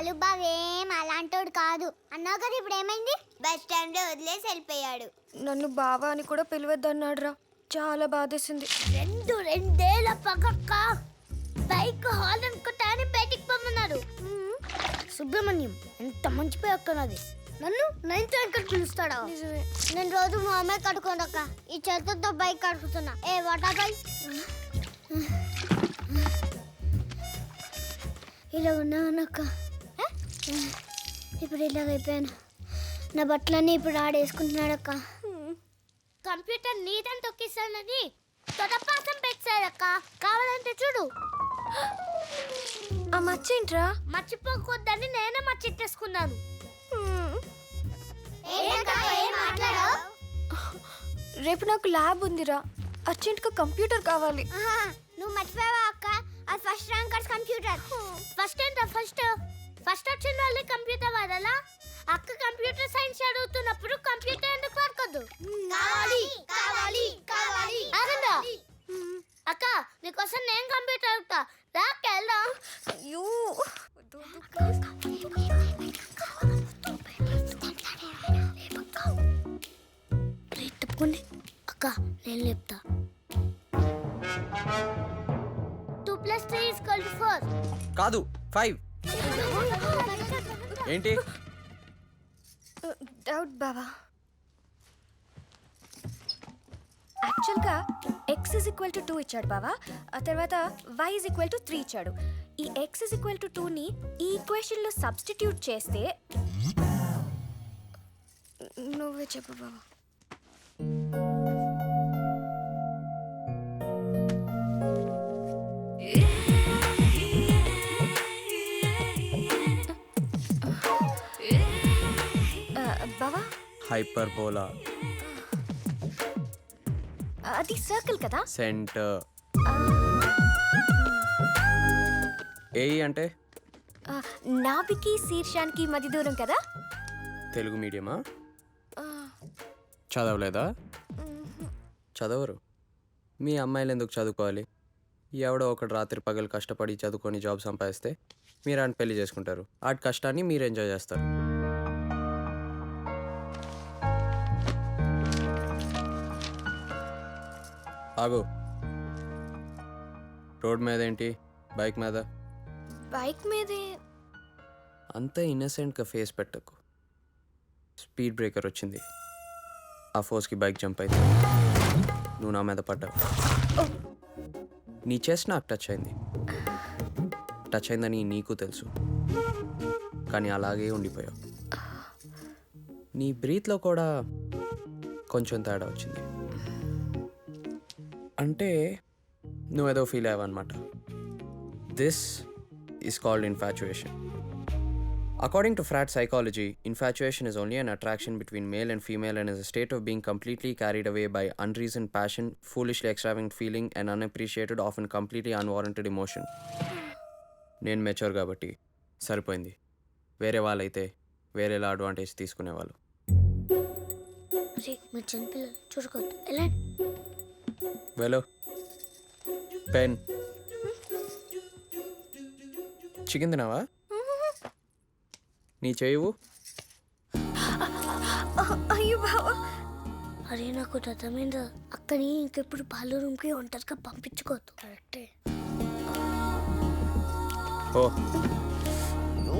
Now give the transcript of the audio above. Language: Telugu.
బాలు బావేం అలాంటోడు కాదు అన్నావు కదా. ఇప్పుడు ఏమైంది? బస్ స్టాండ్ లో వదిలేసి వెళ్ళిపోయాడు. నన్ను బావా అని కూడా పిలవద్దన్నాడు రా. చాలా బాధేసింది. రెండేళ్ల పక్కక్క బైక్ హాల్ అనుకుంటానే బయటికి పొమ్మన్నారు. సుబ్రహ్మణ్యం ఎంత మంచి పేరు అక్క నాది. నన్ను నైన్త్ ర్యాంక్ పిలుస్తాడా? నేను రోజు మా అమ్మాయి కట్టుకోండి అక్క. ఈ చేతులతో బైక్ కడుకుతున్నా. ఏ వాటా బైక్ ఇలా ఉన్నానక్క. ఇప్పుడు ఇలాగైపోయాను. నా బట్టలన్నీ ఇప్పుడు ఆడేసుకుంటున్నాడు అక్క. కంప్యూటర్ నీదని తొక్కిస్తానని తొడపాసం పెట్టాడక్క. కావాలంటే చూడు. ఆ మచ్చేంట్రా? మర్చిపోకూడదని నేనే మర్చిట్టేసుకున్నాను. రేపు నాకు ల్యాబ్ ఉందిరా. అర్జెంట్గా కంప్యూటర్ కావాలి. నువ్వు మర్చిపోయావా అక్క? అది ఫస్ట్ ర్యాంకర్స్ కంప్యూటర్. ఫస్ట్ ఏంటా? ఫస్ట్ వచ్చిన వాళ్ళే కంప్యూటర్ వాడాలా? అక్క కంప్యూటర్ సైన్స్ చదువుతున్నప్పుడు కంప్యూటర్ ఎందుకు వాడుకోద్దు? ఆగండా అక్క, నీకోసం నేను కంప్యూటర్ అడుగుతా. రాకెళ్దాం. అయ్యో తప్పుకోండి అక్క, నేను లేపుతా. 2 + 3 = 4. కాదు 5. ఏంటి డౌట్ బావా. యాక్చువల్గా x = 2 ఇచ్చాడు బావా. ఆ తర్వాత y = 3 ఇచ్చాడు. ఈ x = 2ని ఈ ఈక్వేషన్లో సబ్స్టిట్యూట్ చేస్తే నువ్వే చెప్పు బావా. బావా హైపర్బోలా అది సర్కిల్ కదా. సెంటర్. ఏ అంటే నాభికి శీర్షానికి మధ్య దూరం కదా. తెలుగు మీడియమా? చదవలేదా? చదవరు. మీ అమ్మాయిలు ఎందుకు చదువుకోవాలి? ఎవడో ఒకటి రాత్రి పగలు కష్టపడి చదువుకొని జాబ్ సంపాదిస్తే మీరు ఆయన పెళ్లి చేసుకుంటారు. ఆటి కష్టాన్ని మీరు ఎంజాయ్ చేస్తారు. ఆగు. రోడ్ మీద ఏంటి? బైక్ మీద. బైక్ మీదే. అంత ఇన్నసెంట్గా ఫేస్ పెట్టకు. స్పీడ్ బ్రేకర్ వచ్చింది. ఆ ఫోర్స్కి బైక్ జంప్ అయితే నువ్వు నా మీద పడ్డావు. నీ చెస్ట్ నాకు టచ్ అయింది. టచ్ అయిందని నీకు తెలుసు, కానీ అలాగే ఉండిపోయావు. నీ బ్రీత్లో కూడా కొంచెం తేడా వచ్చింది. అంటే నువ్వేదో ఫీల్ అయ్యావన్నమాట. This is called infatuation. According to frat psychology, infatuation is only an attraction between male and female and is a state of being completely carried away by unreasoned passion, foolishly extravagant feeling and unappreciated, often completely unwarranted emotion. నేను మెచ్యూర్ కాబట్టి సరిపోయింది. వేరే వాళ్ళైతే వేరేలా అడ్వాంటేజ్ తీసుకునేవాళ్ళు. మీరు చిన్నపిల్లలు చూసుకోవద్దు. ఎలా వెలో పెన్ చికెన్ తినావా? నీ చేయవు. అయ్యో బావా. అరే నాకు అర్థమైందా? అక్కని ఇంకెప్పుడు పాలు రూమ్కి ఒంటరిగా పంపించుకోవద్దు. కరెక్టే. ఓ